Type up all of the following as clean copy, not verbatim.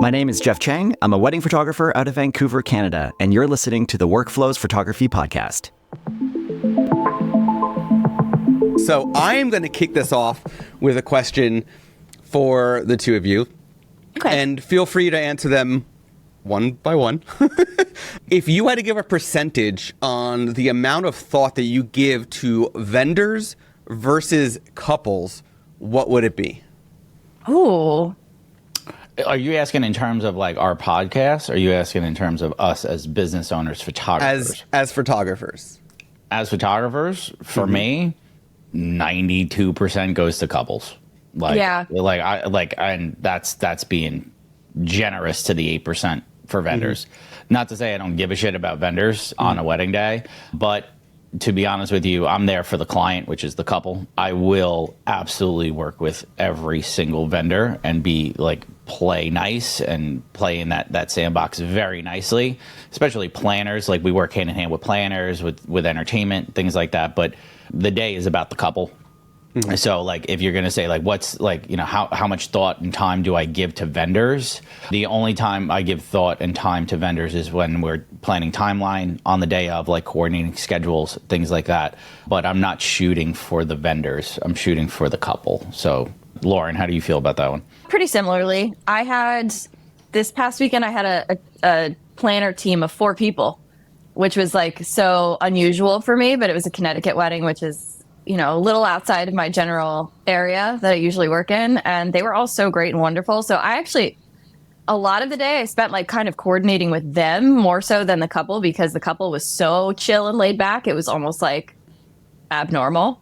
My name is Jeff Chang. I'm a wedding photographer out of Vancouver, Canada, and you're listening to the Workflows Photography Podcast. So I am going to kick this off with a question for the two of you. Okay. And feel free to answer them one by one. If you had to give a percentage on the amount of thought that you give to vendors versus couples, what would it be? Ooh. Are you asking in terms of like our podcast? Or are you asking in terms of us as business owners, photographers? As photographers. As photographers, for me, 92% goes to couples. And that's being generous to the 8% for vendors. Not to say I don't give a shit about vendors on a wedding day, but to be honest with you, I'm there for the client, which is the couple. I will absolutely work with every single vendor and be like, play nice and play in that sandbox very nicely, especially planners. Like we work hand in hand with planners, with entertainment, things like that. But the day is about the couple. So like if you're going to say like what's like, you know, how much thought and time do I give to vendors? The only time I give thought and time to vendors is when we're planning timeline on the day of, like coordinating schedules, things like that. But I'm not shooting for the vendors. I'm shooting for the couple. So Lauren, how do you feel about that one? Pretty similarly. This past weekend, I had a planner team of 4 people, which was like so unusual for me, but it was a Connecticut wedding, which is, you know, a little outside of my general area that I usually work in. And they were all so great and wonderful. So a lot of the day I spent like kind of coordinating with them more so than the couple, because the couple was so chill and laid back. It was almost like abnormal.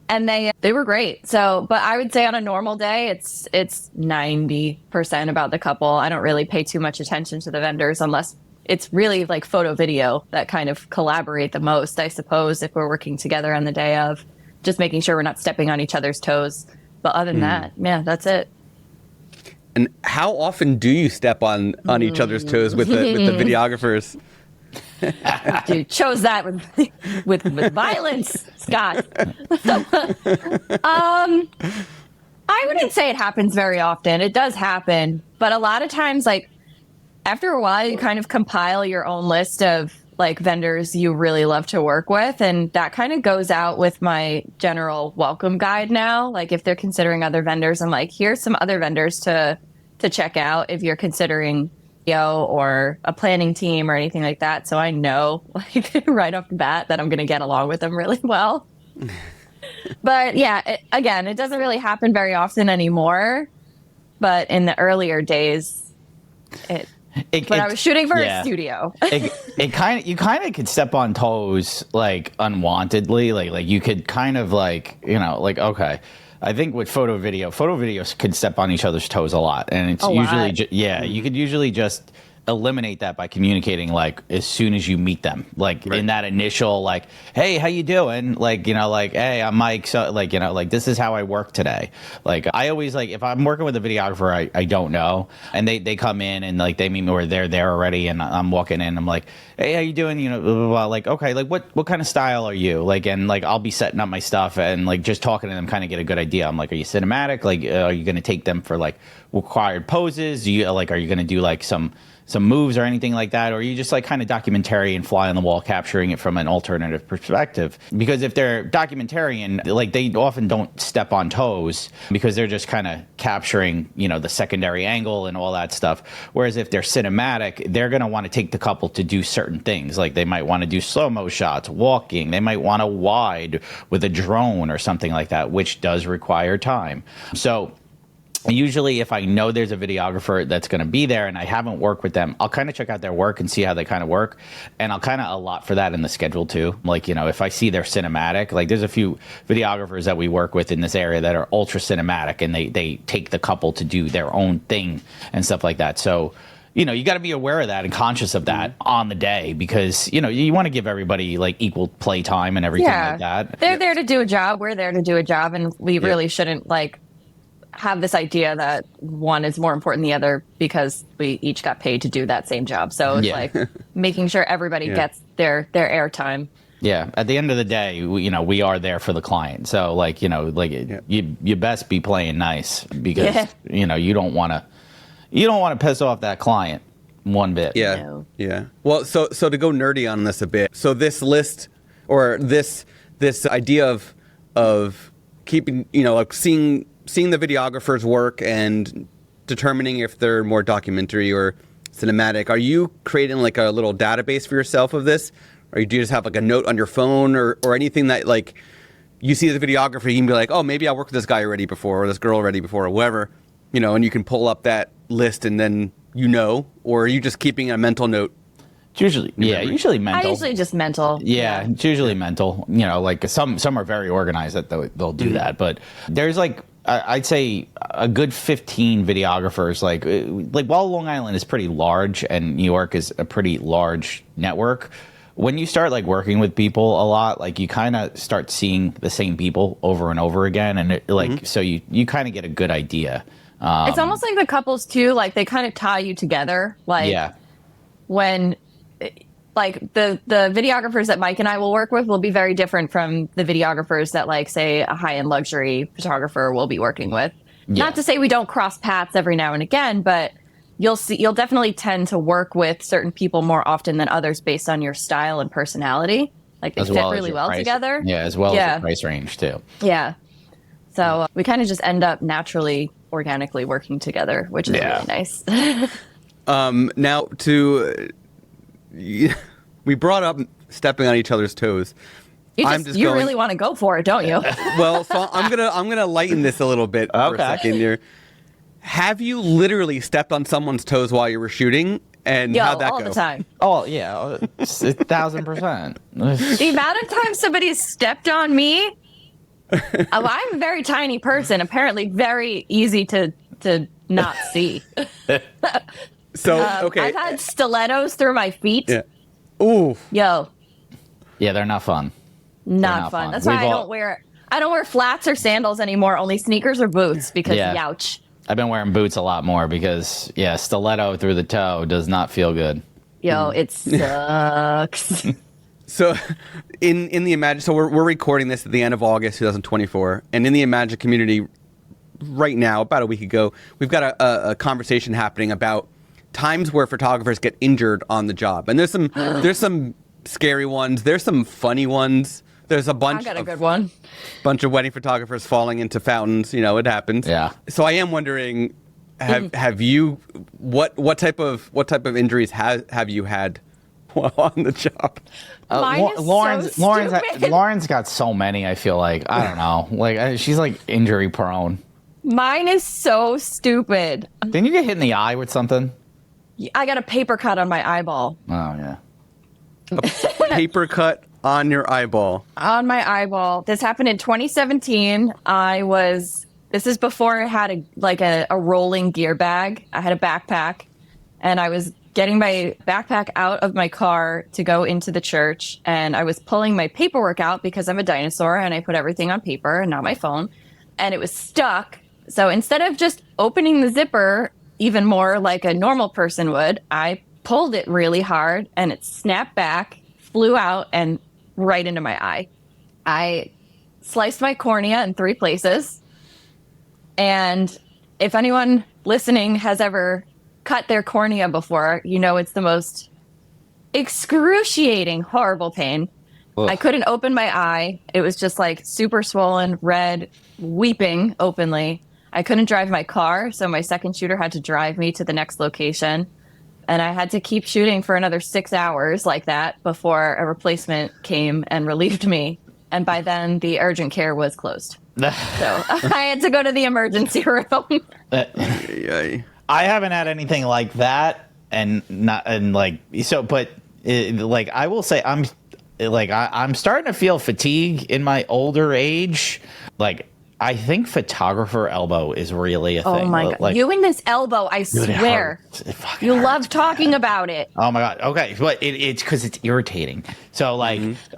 And they were great. So, but I would say on a normal day, it's 90% about the couple. I don't really pay too much attention to the vendors unless it's really like photo video that kind of collaborate the most, I suppose, if we're working together on the day of, just making sure we're not stepping on each other's toes. But other than that, yeah, that's it. And how often do you step on each other's toes with the videographers? You chose that with violence, Scott. I wouldn't say it happens very often. It does happen, but a lot of times, like after a while, you kind of compile your own list of like vendors you really love to work with, and that kind of goes out with my general welcome guide now. Like if they're considering other vendors, I'm like, here's some other vendors to check out if you're considering or a planning team or anything like that. So I know like right off the bat that I'm going to get along with them really well. But yeah, it doesn't really happen very often anymore. But in the earlier days, I was shooting for a studio. You kind of could step on toes like unwantedly. Like you could kind of like, you know, like, okay. I think with photo videos could step on each other's toes a lot. And it's usually, you could usually just eliminate that by communicating like as soon as you meet them, like in that initial, like, hey, how you doing? Like, you know, like, hey, I'm Mike. So like, you know, like this is how I work today. Like I always like, if I'm working with a videographer, I don't know. And they come in and like, they meet me or they're there already. And I'm walking in, I'm like, hey, how you doing? You know, blah, blah, blah. Like, okay, like what kind of style are you? Like, and like, I'll be setting up my stuff and like just talking to them, kind of get a good idea. I'm like, are you cinematic? Like, are you going to take them for like required poses? Are you going to do like some moves or anything like that? Or are you just like kind of documentary and fly on the wall, capturing it from an alternative perspective? Because if they're documentarian, like they often don't step on toes because they're just kind of capturing, you know, the secondary angle and all that stuff. Whereas if they're cinematic, they're going to want to take the couple to do certain things. Like they might want to do slow-mo shots, walking. They might want to wide with a drone or something like that, which does require time. So usually if I know there's a videographer that's going to be there and I haven't worked with them, I'll kind of check out their work and see how they kind of work. And I'll kind of allot for that in the schedule too. Like, you know, if I see they're cinematic, like there's a few videographers that we work with in this area that are ultra cinematic and they take the couple to do their own thing and stuff like that. So, you know, you got to be aware of that and conscious of that on the day because, you know, you want to give everybody like equal play time and everything like that. They're there to do a job. We're there to do a job. And we really shouldn't like have this idea that one is more important than the other because we each got paid to do that same job. So it's like making sure everybody gets their airtime. Yeah. At the end of the day, we are there for the client. So you best be playing nice because, you don't want to, you don't want to piss off that client one bit. Yeah. No. Yeah. Well, so to go nerdy on this a bit. So this list or this idea of keeping, like seeing the videographer's work and determining if they're more documentary or cinematic. Are you creating like a little database for yourself of this? Or do you just have like a note on your phone or anything that like you see the videographer, you can be like, oh, maybe I worked with this guy already before or this girl already before or whatever, and you can pull up that list and then or are you just keeping a mental note? It's usually usually mental. I usually just mental. Yeah, it's usually mental. Like some are very organized that they'll do that, but there's like I'd say a good 15 videographers. Like while Long Island is pretty large and New York is a pretty large network, when you start like working with people a lot, like you kind of start seeing the same people over and over again, and so you kind of get a good idea. It's almost like the couples too, like they kind of tie you together. Like when like the videographers that Mike and I will work with will be very different from the videographers that like say a high-end luxury photographer will be working with. Not to say we don't cross paths every now and again, but you'll definitely tend to work with certain people more often than others based on your style and personality. Like they fit really well together. Yeah, as well as the price range too. Yeah. So we kind of just end up naturally, organically working together, which is really nice. Now we brought up stepping on each other's toes. You really want to go for it, don't you? Well, so I'm gonna lighten this a little bit for a second here. Have you literally stepped on someone's toes while you were shooting? And how'd that go? All the time. Oh yeah, 1,000%. The amount of times somebody stepped on me. I'm a very tiny person. Apparently, very easy to not see. So okay, I've had stilettos through my feet. Yeah. Ooh. Yo. Yeah, they're not fun. Not fun. That's why I don't wear flats or sandals anymore. Only sneakers or boots because youch. I've been wearing boots a lot more because stiletto through the toe does not feel good. Yo, it sucks. So in the Imagine, so we're recording this at the end of August 2024, and in the Imagine community right now, about a week ago, we've got a conversation happening about times where photographers get injured on the job. And there's some scary ones, there's some funny ones. There's a bunch. I got a good one. Bunch of wedding photographers falling into fountains. It happens. Yeah. So I am wondering, have you what type of injuries have you had while on the job? Mine is so stupid. Lauren's got so many. I feel like I don't know. Like she's like injury prone. Mine is so stupid. Didn't you get hit in the eye with something? I got a paper cut on my eyeball. Oh yeah. A paper cut on your eyeball. On my eyeball. This happened in 2017. This is before I had a rolling gear bag. I had a backpack and I was getting my backpack out of my car to go into the church. And I was pulling my paperwork out because I'm a dinosaur and I put everything on paper and not my phone. And it was stuck. So instead of just opening the zipper even more like a normal person would, I pulled it really hard and it snapped back, flew out and right into my eye. I sliced my cornea in 3 places. And if anyone listening has ever cut their cornea before, it's the most excruciating, horrible pain. Ugh. I couldn't open my eye. It was just like super swollen, red, weeping openly. I couldn't drive my car, so my second shooter had to drive me to the next location. And I had to keep shooting for another 6 hours like that before a replacement came and relieved me. And by then, the urgent care was closed. So I had to go to the emergency room. I haven't had anything like that, but I will say I'm starting to feel fatigue in my older age. Like I think photographer elbow is really a thing. Oh my God. You and this elbow, I swear. You love talking about it. Oh my God. Okay. But it's because it's irritating. So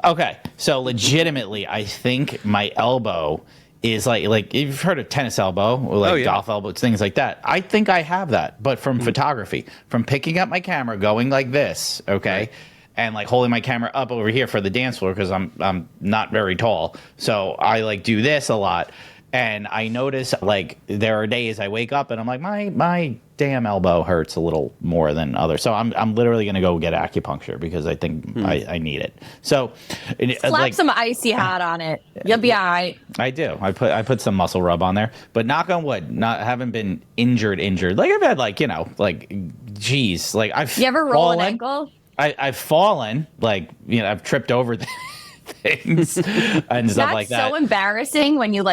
okay. So legitimately, I think my elbow is like you've heard of tennis elbow or golf elbow, things like that. I think I have that, but from photography, from picking up my camera, going like this. Okay. Right. And holding my camera up over here for the dance floor because I'm not very tall. So I do this a lot. And I notice, like, there are days I wake up and I'm like, my damn elbow hurts a little more than others. So I'm literally going to go get acupuncture because I think I need it. So Slap like, some icy hot on it. You'll be all right. I do. I put some muscle rub on there, but knock on wood, haven't been injured. Like I've had geez, like You ever roll an ankle? I've fallen, like, I've tripped over things and stuff like that. That's so embarrassing when you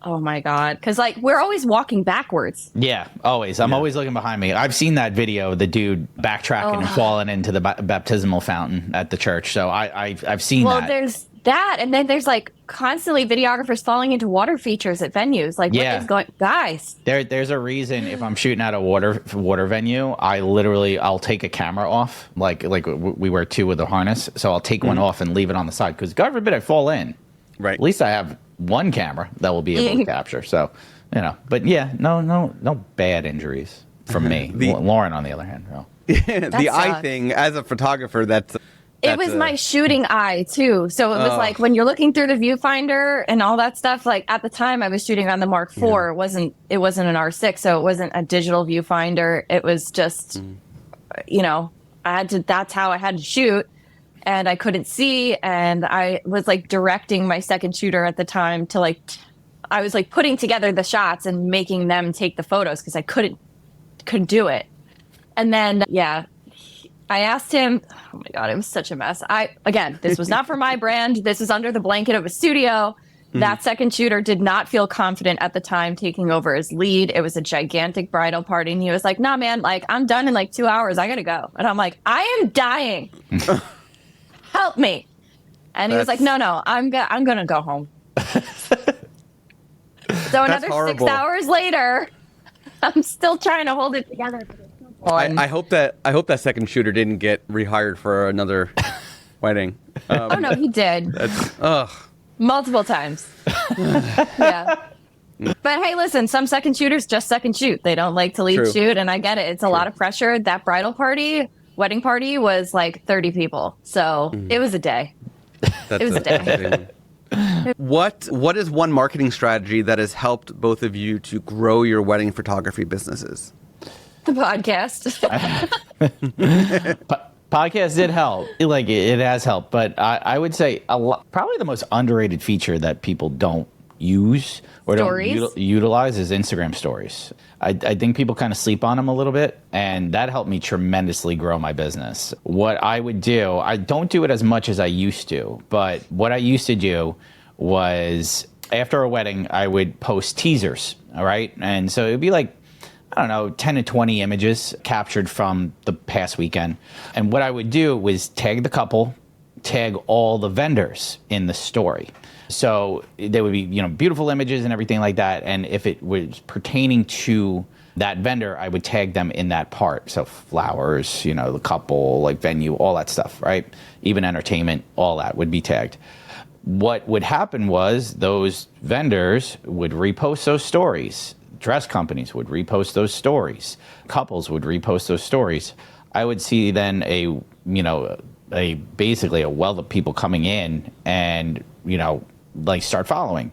oh my God. Because we're always walking backwards. Yeah, always. I'm always looking behind me. I've seen that video, the dude backtracking and falling into the baptismal fountain at the church. So I've seen that. Well, there's that. And then there's constantly videographers falling into water features at venues. What is going, guys? There's a reason if I'm shooting at a water venue, I'll take a camera off, like we wear two with a harness. So I'll take one off and leave it on the side because God forbid I fall in. Right. At least I have one camera that will be able to capture. So, but yeah, no bad injuries from me. Lauren, on the other hand, no. The eye thing, as a photographer, it was my shooting eye too. So it was when you're looking through the viewfinder and all that stuff, at the time I was shooting on the Mark IV. It wasn't an R6, so it wasn't a digital viewfinder. It was just, that's how I had to shoot. And I couldn't see, and I was directing my second shooter at the time to I was putting together the shots and making them take the photos because I couldn't do it. And then I asked him. Oh my God, it was such a mess. This was not for my brand. This is under the blanket of a studio. That second shooter did not feel confident at the time taking over as lead. It was a gigantic bridal party, and he was like, "Nah, man, I'm done in 2 hours. I gotta go." And I'm like, "I am dying." Help me. And he was like, no, I'm going to go home. So another 6 hours later, I'm still trying to hold it together. I hope that second shooter didn't get rehired for another wedding. Oh, no, he did. Multiple times. Yeah. But hey, listen, some second shooters just second shoot. They don't like to lead shoot, and I get it. It's a lot of pressure. That wedding party was 30 people. So it was a day. It was a day. What is one marketing strategy that has helped both of you to grow your wedding photography businesses? The podcast. Podcast did help. It has helped. But I would say probably the most underrated feature that people don't use or don't utilize is Instagram stories. I think people kind of sleep on them a little bit, and that helped me tremendously grow my business. What I would do, I don't do it as much as I used to, but what I used to do was after a wedding, I would post teasers, all right? And so it would be 10 to 20 images captured from the past weekend. And what I would do was tag the couple, tag all the vendors in the story. So there would be, beautiful images and everything like that. And if it was pertaining to that vendor, I would tag them in that part. So flowers, the couple, venue, all that stuff, right? Even entertainment, all that would be tagged. What would happen was those vendors would repost those stories. Dress companies would repost those stories. Couples would repost those stories. I would see then basically a wealth of people coming in and, start following.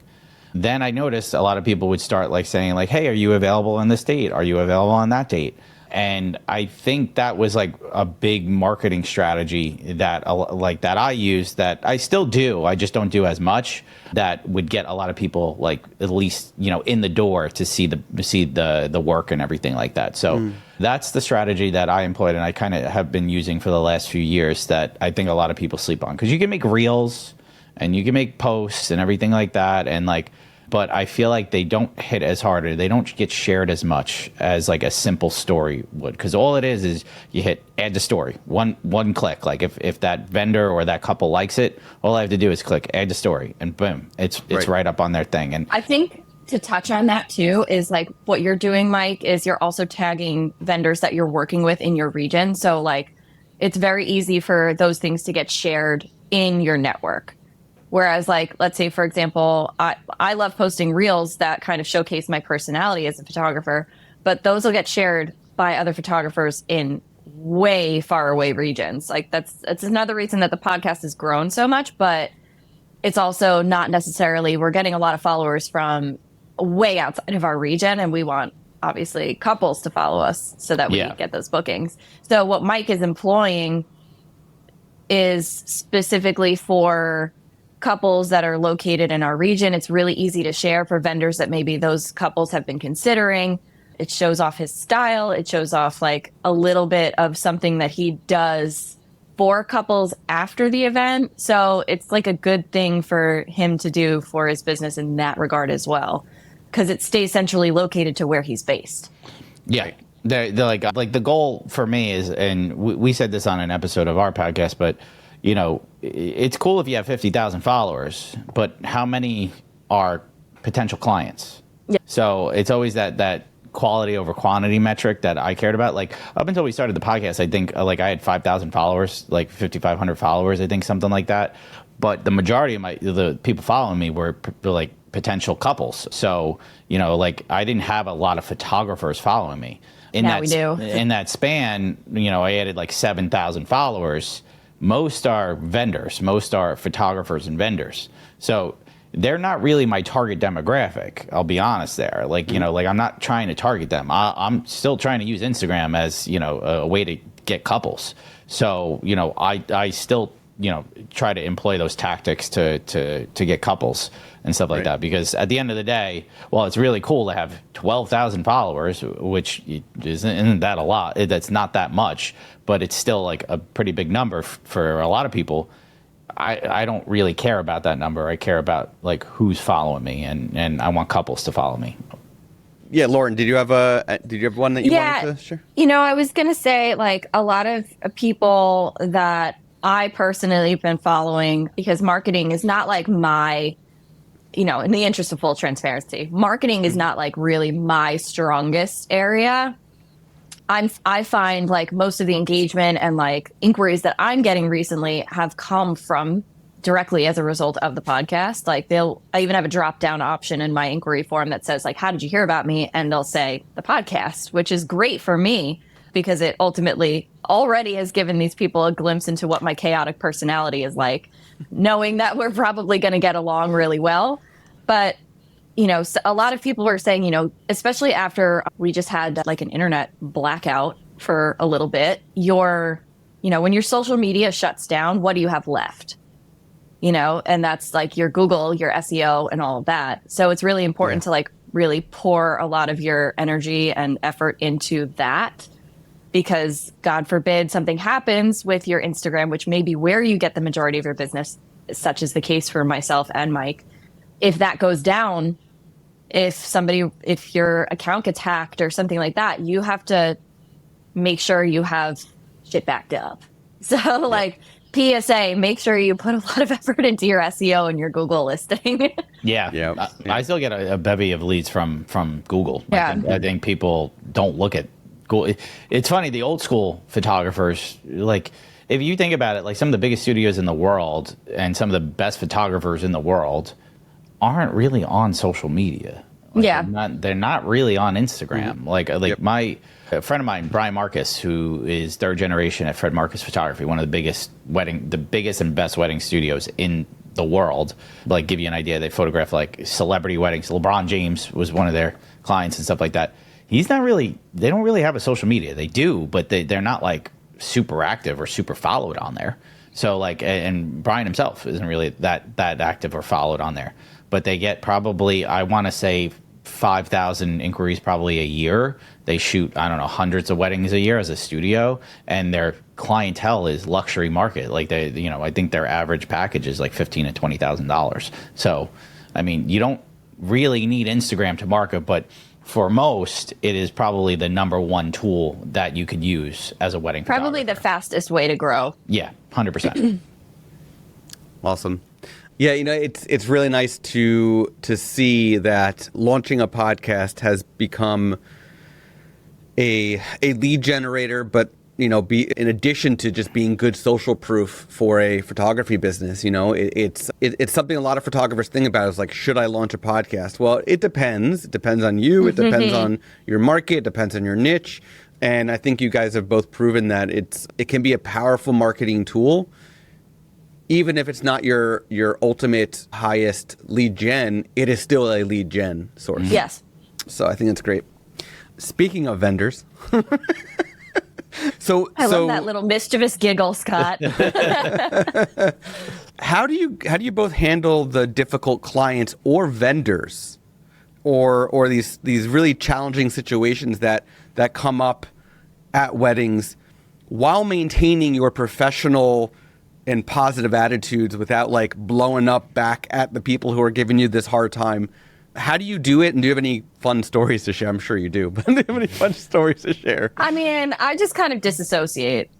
Then I noticed a lot of people would start saying hey, are you available on this date? Are you available on that date? And I think that was a big marketing strategy that that I used, that I still do. I just don't do as much. That would get a lot of people at least in the door to see the work and everything like that. So that's the strategy that I employed, and I kind of have been using for the last few years. That I think a lot of people sleep on, because you can make reels and you can make posts and everything like that, and but I feel like they don't hit as hard, or they don't get shared as much as a simple story would. Because all it is you hit add to story, one click. If that vendor or that couple likes it, all I have to do is click add to story, and boom, it's right up on their thing. And I think to touch on that too is what you're doing, Mike, is you're also tagging vendors that you're working with in your region. So it's very easy for those things to get shared in your network. Whereas let's say, for example, I love posting reels that kind of showcase my personality as a photographer, but those will get shared by other photographers in way far away regions. That's another reason that the podcast has grown so much, but it's also not necessarily, we're getting a lot of followers from way outside of our region, and we want obviously couples to follow us so that we get those bookings. So what Mike is employing is specifically for couples that are located in our region. It's really easy to share for vendors that maybe those couples have been considering. It shows off his style. It shows off like a little bit of something that he does for couples after the event. So it's like a good thing for him to do for his business in that regard as well, because it stays centrally located to where he's based. Yeah. They're like the goal for me is, and we said this on an episode of our podcast, but you know, it's cool if you have 50,000 followers, but how many are potential clients? Yeah. So it's always that quality over quantity metric that I cared about. Like up until we started the podcast, I think like I had 5,000 followers, like 5,500 followers, I think something like that. But the majority of the people following me were like potential couples. So, you know, like I didn't have a lot of photographers following me. Now we do. In that span, you know, I added like 7,000 followers. Most are vendors. Most are photographers and vendors. So they're not really my target demographic. I'll be honest there. Like, you know, like I'm not trying to target them. I'm still trying to use Instagram as, you know, a way to get couples. So, you know, I still, you know, try to employ those tactics to get couples and stuff like that. Because at the end of the day, well, it's really cool to have 12,000 followers, which isn't that a lot. That's not that much, but it's still like a pretty big number for a lot of people. I don't really care about that number. I care about like who's following me, and I want couples to follow me. Yeah, Lauren, did you have one that you wanted to share? You know, I was going to say like a lot of people that I personally have been following, because marketing is not like my, you know, in the interest of full transparency, marketing is not like really my strongest area. I find like most of the engagement and like inquiries that I'm getting recently have come from directly as a result of the podcast. Like I even have a drop down option in my inquiry form that says like, how did you hear about me? And they'll say the podcast, which is great for me because it ultimately already has given these people a glimpse into what my chaotic personality is like, knowing that we're probably going to get along really well. But you know, a lot of people were saying, you know, especially after we just had like an internet blackout for a little bit, you know, when your social media shuts down, what do you have left? You know, and that's like your Google, your SEO and all of that. So it's really important to like really pour a lot of your energy and effort into that, because God forbid something happens with your Instagram, which may be where you get the majority of your business, such is the case for myself and Mike. If that goes down, if your account gets hacked or something like that, you have to make sure you have shit backed up. So like PSA, make sure you put a lot of effort into your SEO and your Google listing. Yeah. I still get a bevy of leads from Google. Yeah. I think people don't look at Google. It's funny, the old school photographers, like if you think about it, like some of the biggest studios in the world and some of the best photographers in the world aren't really on social media. Like they're not really on Instagram. Like a friend of mine, Brian Marcus, who is third generation at Fred Marcus Photography, one of the biggest and best wedding studios in the world. Like give you an idea, they photograph like celebrity weddings. LeBron James was one of their clients and stuff like that. They don't really have a social media. They do, but they're not like super active or super followed on there. So like, and Brian himself isn't really that active or followed on there. But they get probably, I want to say, 5,000 inquiries probably a year. They shoot, I don't know, hundreds of weddings a year as a studio, and their clientele is luxury market. Like they, you know, I think their average package is like $15,000 to $20,000. So, I mean, you don't really need Instagram to market, but for most, it is probably the number one tool that you could use as a wedding photographer. Probably the fastest way to grow. Yeah, 100%. Awesome. Yeah, you know, it's really nice to see that launching a podcast has become a lead generator, but you know, be in addition to just being good social proof for a photography business. You know, it's something a lot of photographers think about is like, should I launch a podcast? Well, it depends. It depends on you. It depends on your market. It depends on your niche. And I think you guys have both proven that it can be a powerful marketing tool. even if it's not your ultimate highest lead gen, it is still a lead gen source. Yes. So I think that's great. Speaking of vendors, so I love that little mischievous giggle, Scott. how do you both handle the difficult clients or vendors, or these really challenging situations that come up at weddings, while maintaining your professional and positive attitudes without like blowing up back at the people who are giving you this hard time? How do you do it, and do you have any fun stories to share? I'm sure you do, but do you have any fun stories to share? I mean, I just kind of disassociate,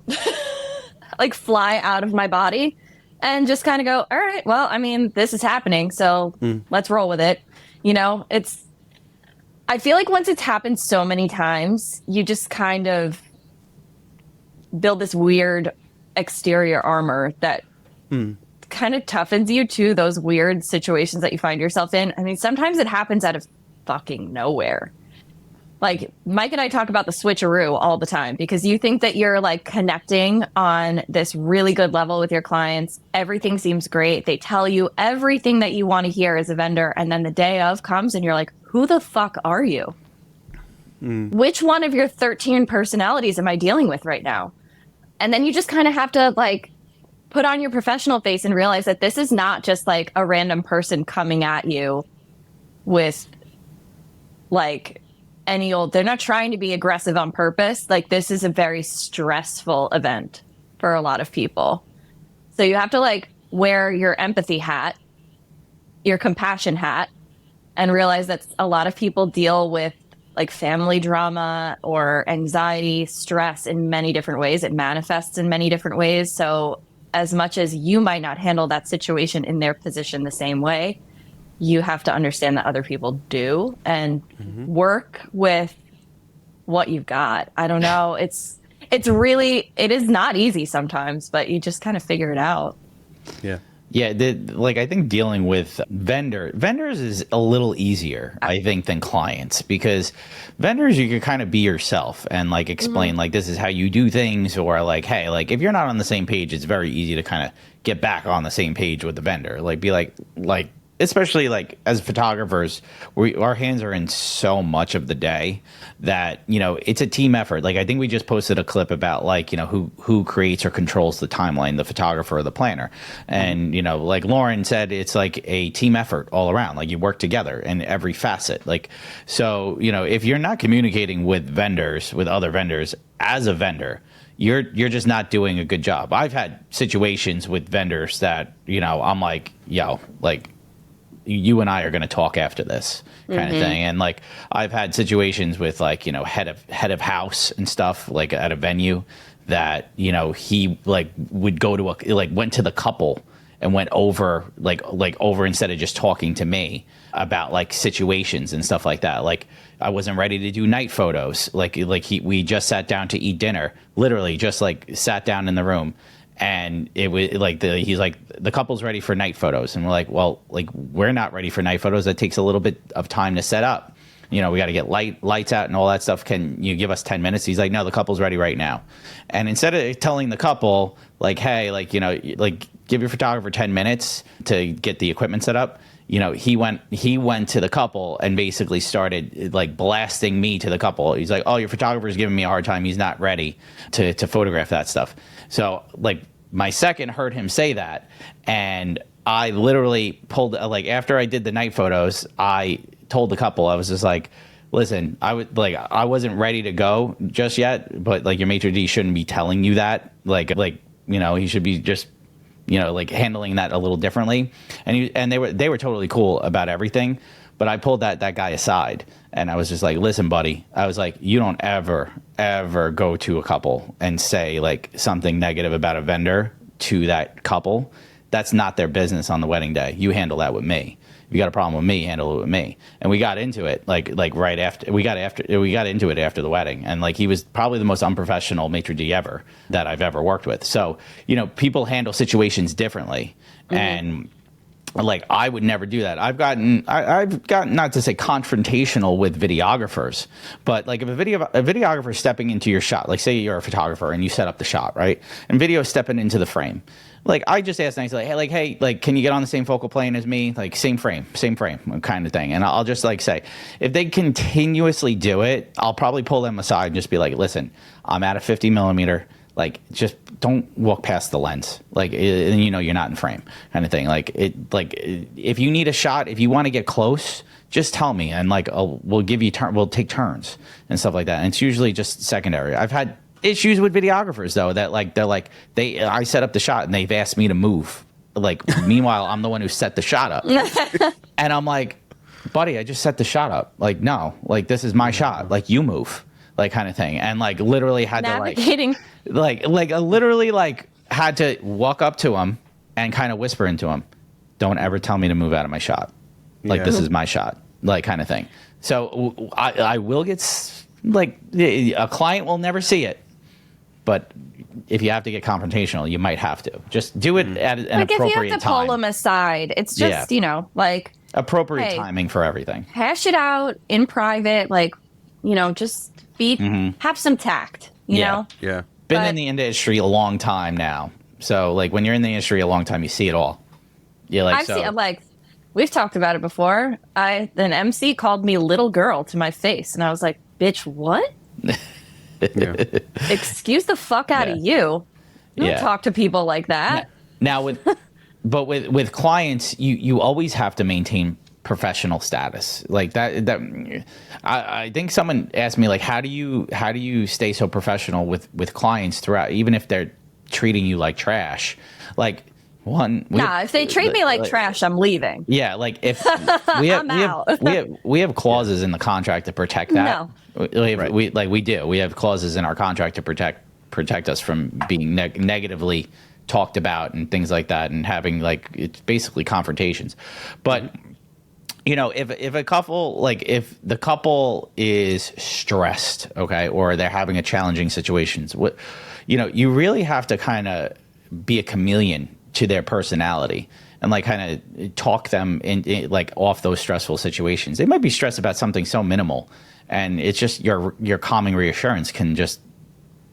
like fly out of my body and just kind of go, all right, well, I mean, this is happening, so let's roll with it. You know, I feel like once it's happened so many times, you just kind of build this weird exterior armor that kind of toughens you to those weird situations that you find yourself in. I mean, sometimes it happens out of fucking nowhere. Like, Mike and I talk about the switcheroo all the time, because you think that you're like connecting on this really good level with your clients. Everything seems great. They tell you everything that you want to hear as a vendor. And then the day of comes and you're like, who the fuck are you? Which one of your 13 personalities am I dealing with right now? And then you just kind of have to like put on your professional face and realize that this is not just like a random person coming at you with like they're not trying to be aggressive on purpose. Like, this is a very stressful event for a lot of people. So you have to like wear your empathy hat, your compassion hat, and realize that a lot of people deal with like family drama or anxiety, stress in many different ways. It manifests in many different ways. So as much as you might not handle that situation in their position the same way, you have to understand that other people do, and work with what you've got. I don't know. It is not easy sometimes, but you just kind of figure it out. Yeah. Yeah, I think dealing with vendors is a little easier, I think, than clients, because vendors, you can kind of be yourself and like explain like, this is how you do things, or like, hey, like if you're not on the same page, it's very easy to kind of get back on the same page with the vendor. Like, be like especially like as photographers, our hands are in so much of the day that, you know, it's a team effort. Like, I think we just posted a clip about like, you know, who creates or controls the timeline, the photographer or the planner. And, you know, like Lauren said, it's like a team effort all around. Like, you work together in every facet. Like, so, you know, if you're not communicating with vendors, with other vendors as a vendor, you're just not doing a good job. I've had situations with vendors that, you know, I'm like, yo, like, you and I are going to talk after this kind of thing. And like, I've had situations with like, you know, head of house and stuff, like at a venue, that, you know, he like would go to went to the couple and went over like over instead of just talking to me about like situations and stuff like that. Like, I wasn't ready to do night photos. We just sat down to eat dinner, literally just like sat down in the room. And it was like he's like, the couple's ready for night photos. And we're like, well, like, we're not ready for night photos. That takes a little bit of time to set up. You know, we got to get lights out and all that stuff. Can you give us 10 minutes? He's like, no, the couple's ready right now. And instead of telling the couple like, hey, like, you know, like, give your photographer 10 minutes to get the equipment set up, you know, he went to the couple and basically started like blasting me to the couple. He's like, oh, your photographer's giving me a hard time. He's not ready to photograph that stuff. So like, my second heard him say that, and I literally pulled, like, after I did the night photos, I told the couple, I was just like, listen, I wasn't ready to go just yet, but like, your maitre d' shouldn't be telling you that. Like, you know, he should be just, you know, like, handling that a little differently. And they were totally cool about everything. But I pulled that guy aside, and I was just like, listen, buddy, I was like, you don't ever go to a couple and say like something negative about a vendor to that couple. That's not their business on the wedding day. You handle that with me. If you got a problem with me, handle it with me. And we got into it like right after we got into it after the wedding. And like, he was probably the most unprofessional maitre d' ever that I've ever worked with. So, you know, people handle situations differently. And like, I would never do that. I've gotten not to say confrontational with videographers, but like, if a videographer stepping into your shot, like say you're a photographer and you set up the shot, right? And video stepping into the frame. like I just ask nicely, hey, like, can you get on the same focal plane as me? Like same frame kind of thing. And I'll just like say, if they continuously do it, I'll probably pull them aside and just be like, listen, I'm at a 50 millimeter. Like, just don't walk past the lens. Like, you know, you're not in frame kind of thing. Like if you need a shot, if you want to get close, just tell me. And like, we'll give you we'll take turns and stuff like that. And it's usually just secondary. I've had issues with videographers though, that like, I set up the shot and they've asked me to move. Like, meanwhile, I'm the one who set the shot up. And I'm like, buddy, I just set the shot up. Like, no, like this is my shot. Like, you move. Like, kind of thing. And like literally had Navigating. to like I literally like had to walk up to him and kind of whisper into him, don't ever tell me to move out of my shot. Like, this is my shot, like, kind of thing. So I will get like, a client will never see it, but if you have to get confrontational, you might have to just do it at an Like, appropriate time. if you have to pull them aside, it's just, you know, like appropriate timing for everything. Hash it out in private, like, you know, just have some tact, you know? Yeah. Been in the industry a long time now. So like, when you're in the industry a long time, you see it all. Yeah, like, I've seen, like, we've talked about it before. An MC called me little girl to my face, and I was like, bitch, what? Excuse the fuck out of you. You don't talk to people like that. Now with clients, you always have to maintain professional status like that. I think someone asked me, like, how do you stay so professional with clients throughout, even if they're treating you like trash? Like, if they treat me like trash, I'm leaving. Yeah, like, if we have clauses in the contract to protect that. No. We have clauses in our contract to protect us from being negatively talked about and things like that, and having, like, it's basically confrontations. But you know, if a couple, like, if the couple is stressed, okay, or they're having a challenging situations, you really have to kind of be a chameleon to their personality and, like, kind of talk them in like off those stressful situations. They might be stressed about something so minimal, and it's just your calming reassurance can just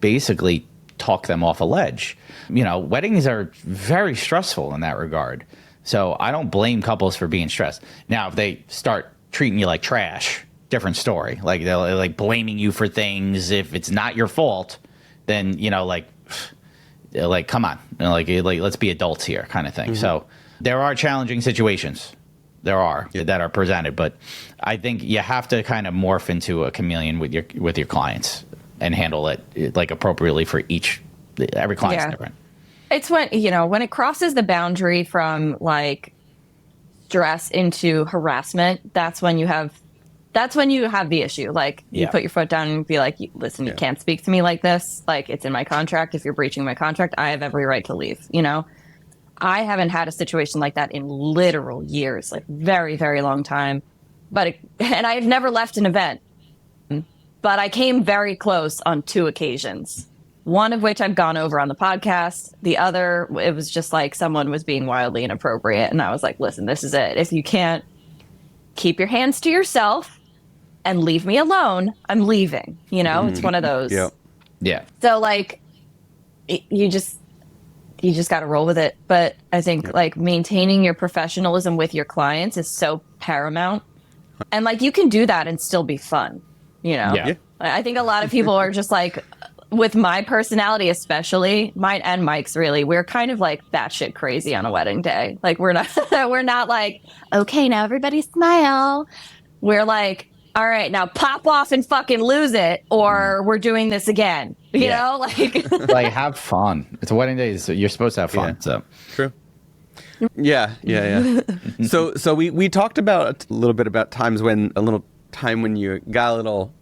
basically talk them off a ledge. You know, weddings are very stressful in that regard. So I don't blame couples for being stressed. Now, if they start treating you like trash, different story. Like, they're like blaming you for things if it's not your fault, then, you know, like come on, you know, like let's be adults here, kind of thing. So there are challenging situations. There are that are presented, but I think you have to kind of morph into a chameleon with your clients and handle it like appropriately for every client's different. It's when it crosses the boundary from, like, stress into harassment, that's when you have the issue. Like, you put your foot down and be like, listen, you can't speak to me like this. Like, it's in my contract. If you're breaching my contract, I have every right to leave, you know? I haven't had a situation like that in literal years, like, very, very long time. And I've never left an event, but I came very close on 2 occasions. One of which I've gone over on the podcast. The other, it was just like someone was being wildly inappropriate. And I was like, listen, this is it. If you can't keep your hands to yourself and leave me alone, I'm leaving. You know, it's one of those. Yeah. So, like, you just got to roll with it. But I think, like, maintaining your professionalism with your clients is so paramount. And, like, you can do that and still be fun, you know? Yeah. I think a lot of people are just like, with my personality, especially mine and Mike's, really, we're kind of like batshit crazy on a wedding day. Like, we're not like, okay, now everybody smile. We're like, all right, now pop off and fucking lose it, or we're doing this again. You know, like, like, have fun. It's a wedding day, so you're supposed to have fun. So true. Yeah. So we talked about a little bit about times when you got a little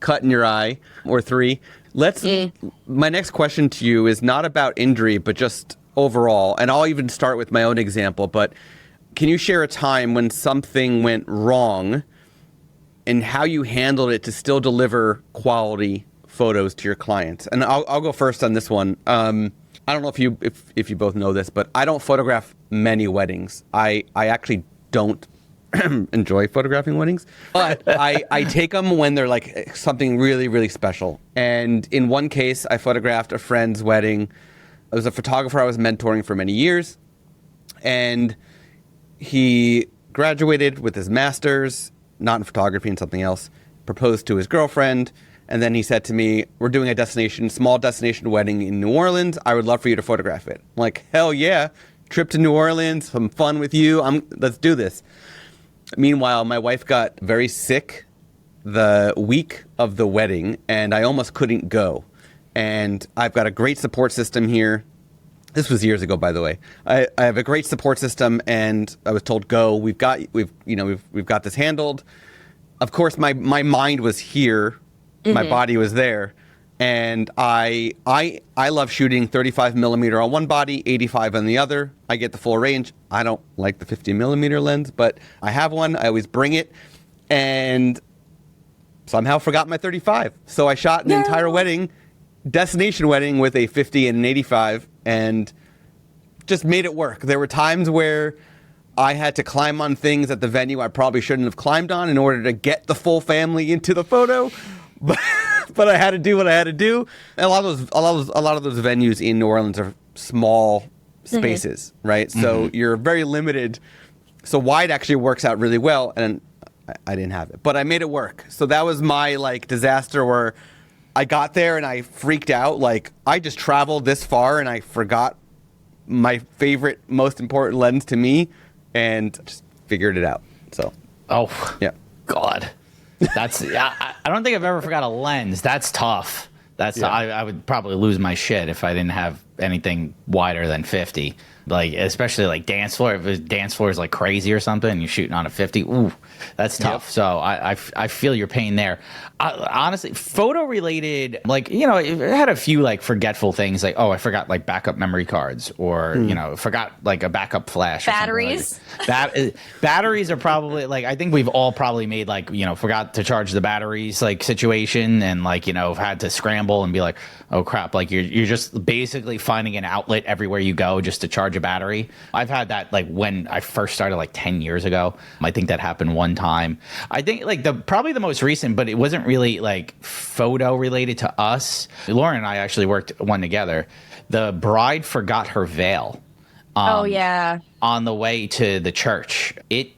cut in your eye or 3. My next question to you is not about injury, but just overall. And I'll even start with my own example. But can you share a time when something went wrong and how you handled it to still deliver quality photos to your clients? And I'll go first on this one. I don't know if you both know this, but I don't photograph many weddings. I actually don't enjoy photographing weddings, but I take them when they're like something really, really special. And in one case, I photographed a friend's wedding was a photographer I was mentoring for many years, and he graduated with his master's, not in photography and something else, proposed to his girlfriend, and then he said to me, we're doing a small destination wedding in New Orleans. I would love for you to photograph it. I'm like, hell yeah. Trip to New Orleans, some fun with you. Let's do this. Meanwhile, my wife got very sick the week of the wedding, and I almost couldn't go. And I've got a great support system here. This was years ago, by the way. I have a great support system, and I was told, go. We've got this handled. Of course, my mind was here. My body was there. And I love shooting 35 millimeter on one body, 85 on the other. I get the full range. I don't like the 50 millimeter lens, but I have one. I always bring it, and somehow forgot my 35. So I shot an entire wedding, destination wedding, with a 50 and an 85, and just made it work. There were times where I had to climb on things at the venue I probably shouldn't have climbed on in order to get the full family into the photo. But I had to do what I had to do. And a lot of those venues in New Orleans are small spaces, right? So you're very limited. So wide actually works out really well, and I didn't have it, but I made it work. So that was my disaster where I got there and I freaked out. Like, I just traveled this far and I forgot my favorite, most important lens to me, and just figured it out. So, yeah, God. That's I don't think I've ever forgot a lens. That's tough. I would probably lose my shit if I didn't have anything wider than 50. Like, especially like dance floor. If dance floor is like crazy or something, and you're shooting on a 50, ooh, that's tough. Yep. So I feel your pain there. Honestly, photo related, like, I had a few like forgetful things, like, I forgot like backup memory cards, or forgot like a backup flash. Batteries. Batteries are probably like, I think we've all probably made like, forgot to charge the batteries like situation, and like, had to scramble and be like, oh crap, like you're just basically finding an outlet everywhere you go just to charge a battery. I've had that like when I first started like 10 years ago. I think that happened one time. I think like probably the most recent, but it wasn't really like photo related to us. Lauren and I actually worked one together. The bride forgot her veil. On the way to the church. It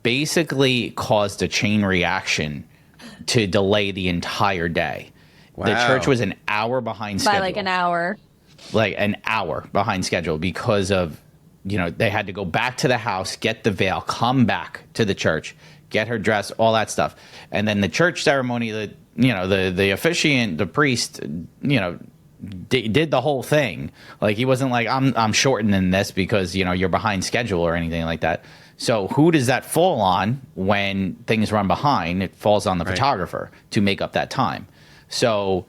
basically caused a chain reaction to delay the entire day. Wow. The church was an hour behind schedule. By like an hour. Like an hour behind schedule because of, they had to go back to the house, get the veil, come back to the church, get her dressed, all that stuff. And then the church ceremony, the officiant, the priest, did the whole thing. Like, he wasn't like, I'm shortening this because, you're behind schedule or anything like that. So who does that fall on when things run behind? It falls on the photographer to make up that time. So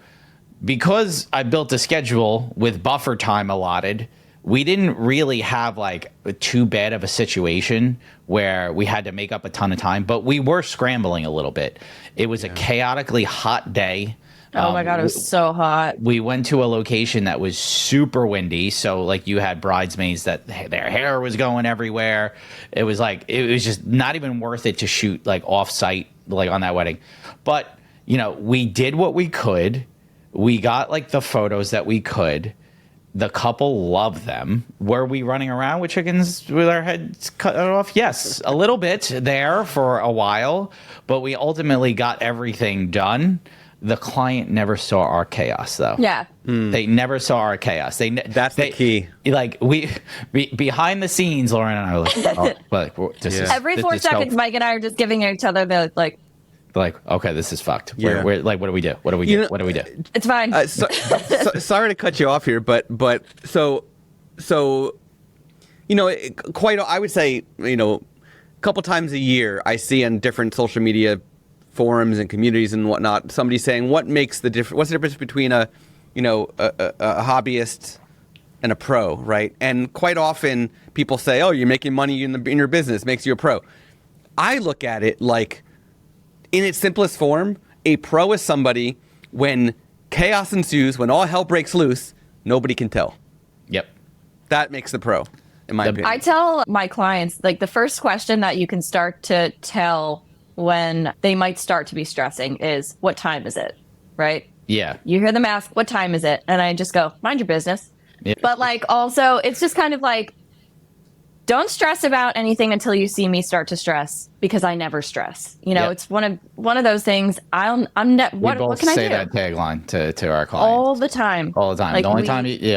because I built a schedule with buffer time allotted, we didn't really have like too bad of a situation where we had to make up a ton of time, but we were scrambling a little bit. It was a chaotically hot day. Oh my God, it was so hot. We went to a location that was super windy. So like, you had bridesmaids that their hair was going everywhere. It was just not even worth it to shoot like off site, like on that wedding. But, we did what we could. We got like the photos that we could. The couple loved them. Were we running around with chickens with our heads cut off? Yes, a little bit there for a while, but we ultimately got everything done. The client never saw our chaos, though. Yeah. They never saw our chaos. That's the key. Like, behind the scenes, Lauren and I were like, every 4 seconds, Mike and I are just giving each other the like, okay, this is fucked. We're like, what do we do? What do we do? What do we do? It's fine. Sorry to cut you off here, but so I would say, a couple times a year I see on different social media forums and communities and whatnot, somebody saying, what's the difference between a hobbyist and a pro, right? And quite often people say, oh, you're making money in your business makes you a pro. I look at it like, in its simplest form, a pro is somebody when chaos ensues, when all hell breaks loose, nobody can tell. Yep. That makes the pro, in my opinion. I tell my clients, like, the first question that you can start to tell when they might start to be stressing is, what time is it? Right? Yeah. You hear them ask, what time is it? And I just go, mind your business. But like also it's just kind of like, don't stress about anything until you see me start to stress, because I never stress. You know, Yep. it's one of those things. What Both can I say do? that tagline to our clients All the time. all the time. Like, The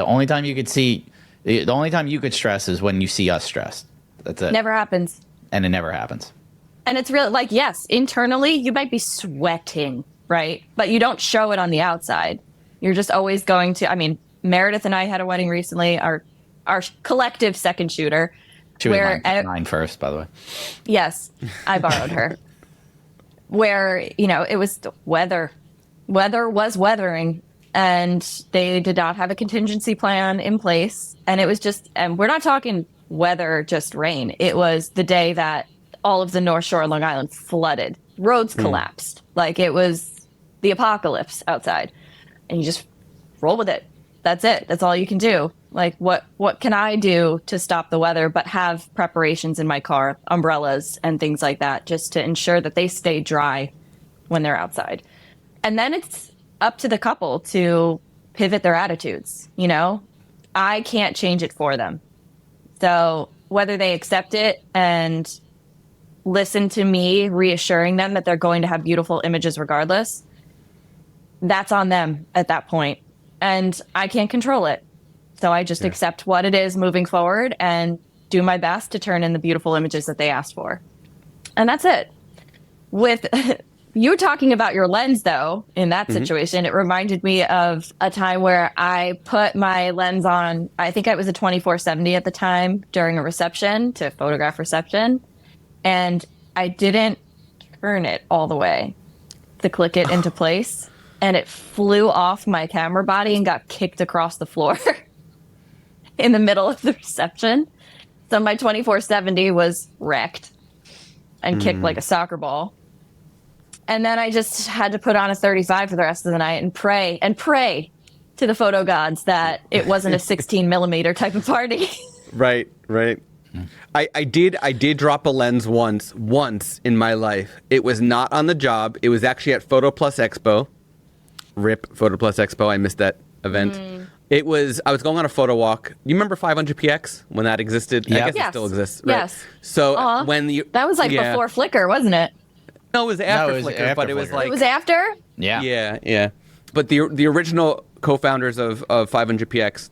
only time you could stress is when you see us stressed. That's it. never happens. And it never happens. And it's really like, yes, internally you might be sweating, right? But you don't show it on the outside. You're just always going to, I mean, Meredith and I had a wedding recently, our collective second shooter. She was mine first, by the way. Yes, I borrowed her. Where, you know, it was weather. Weather was weathering, and they did not have a contingency plan in place. And it was just, and we're not talking weather, just rain. It was the day that all of the North Shore of Long Island flooded. Roads collapsed. Like, it was the apocalypse outside. And you just roll with it. That's it. That's all you can do. Like, what can I do to stop the weather but have preparations in my car, umbrellas and things like that, just to ensure that they stay dry when they're outside. And then it's up to the couple to pivot their attitudes, you know? I can't change it for them. So whether they accept it and listen to me reassuring them that they're going to have beautiful images regardless, that's on them at that point. And I can't control it. So I just accept what it is moving forward and do my best to turn in the beautiful images that they asked for. And that's it. With you talking about your lens, though, in that situation, it reminded me of a time where I put my lens on, I think it was a 24-70 at the time, during a reception, to photograph reception. And I didn't turn it all the way to click it into place. And it flew off my camera body and got kicked across the floor in the middle of the reception. So my 24-70 was wrecked and kicked like a soccer ball. And then I just had to put on a 35 for the rest of the night and pray to the photo gods that it wasn't a 16 millimeter type of party. Right. I did drop a lens once in my life. It was not on the job. It was actually at Photo Plus Expo. RIP Photo Plus Expo. I missed that event. I was going on a photo walk. You remember 500px when that existed? Yeah. I guess it still exists. Right? Yes. So Aw. That was like before Flickr, wasn't it? No, it was after No, it was Flickr, after but it was Flickr. like It was after? Yeah. But the original co-founders of 500px,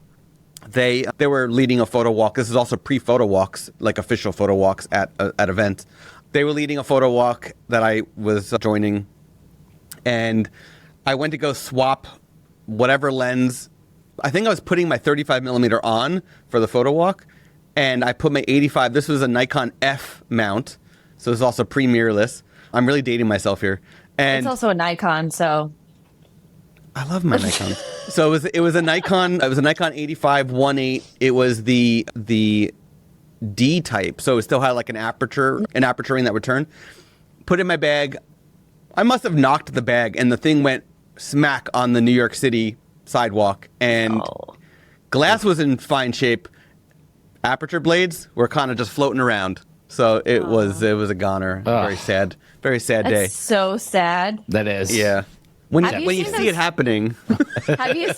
they were leading a photo walk. This is also pre-photo walks, like official photo walks at events. They were leading a photo walk that I was joining, and I went to go swap whatever lens. I think I was putting my 35 millimeter on for the photo walk, and I put my 85. This was a Nikon F mount, so it's also pre-mirrorless. I'm really dating myself here. And It's also a Nikon, so I love my Nikon. So it was a Nikon 85 1.8. It was the D type, so it still had like an aperture ring that would turn. Put it in my bag. I must have knocked the bag, and the thing went smack on the New York City sidewalk, and glass was in fine shape. Aperture blades were kind of just floating around. So it was a goner. Very sad day. that's so sad. That is. Yeah. When Have you you seen see those- it happening. Have you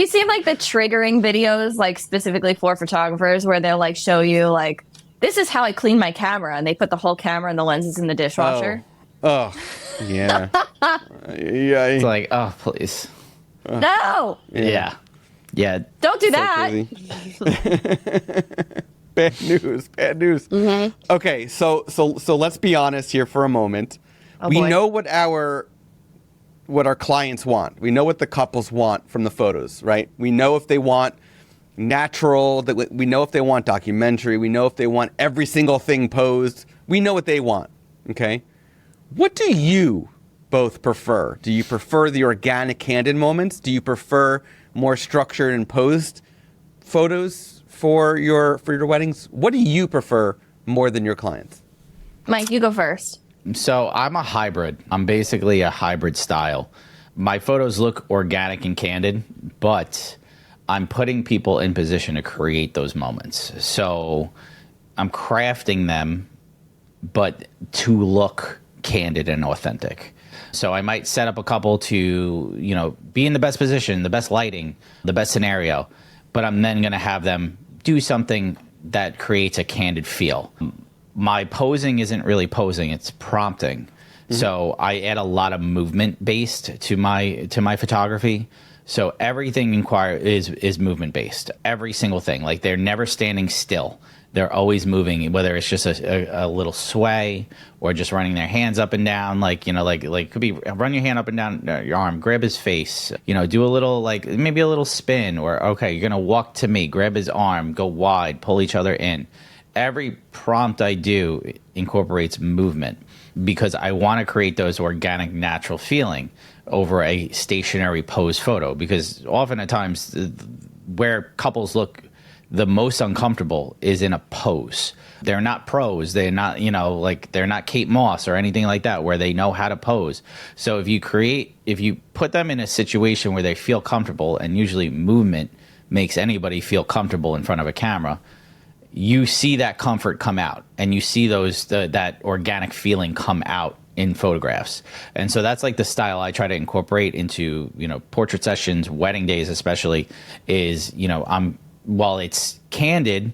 seen like the triggering videos, like specifically for photographers, where they'll like show you like, this is how I clean my camera, and they put the whole camera and the lenses in the dishwasher? Oh, yeah. Yeah. It's like, oh, please. No, Yeah. don't do So that. crazy. Bad news. Okay, so let's be honest here for a moment. Oh, we boy. know what our clients want. We know what the couples want from the photos, right? We know if they want natural, we know if they want documentary, we know if they want every single thing posed. We know what they want, okay? What do you both prefer? Do you prefer the organic, candid moments? Do you prefer more structured and posed photos for your weddings? What do you prefer more than your clients? Mike, you go first. So I'm a hybrid. I'm basically a hybrid style. My photos look organic and candid, but I'm putting people in position to create those moments. So I'm crafting them, but to look candid and authentic. So I might set up a couple to, be in the best position, the best lighting, the best scenario, but I'm then going to have them do something that creates a candid feel. My posing isn't really posing, it's prompting. So I add a lot of movement based to my photography. So everything is movement based. Every single thing. Like they're never standing still. They're always moving, whether it's just a little sway or just running their hands up and down. Like could be run your hand up and down your arm, grab his face, do a little, maybe a little spin, or okay, you're going to walk to me, grab his arm, go wide, pull each other in. Every prompt I do incorporates movement because I want to create those organic, natural feeling over a stationary pose photo. Because often at times where couples look the most uncomfortable is in a pose. They're not pros. They're not, they're not Kate Moss or anything like that where they know how to pose. So if you put them in a situation where they feel comfortable, and usually movement makes anybody feel comfortable in front of a camera, you see that comfort come out, and you see that organic feeling come out in photographs. And so that's like the style I try to incorporate into, portrait sessions, wedding days especially, is, while it's candid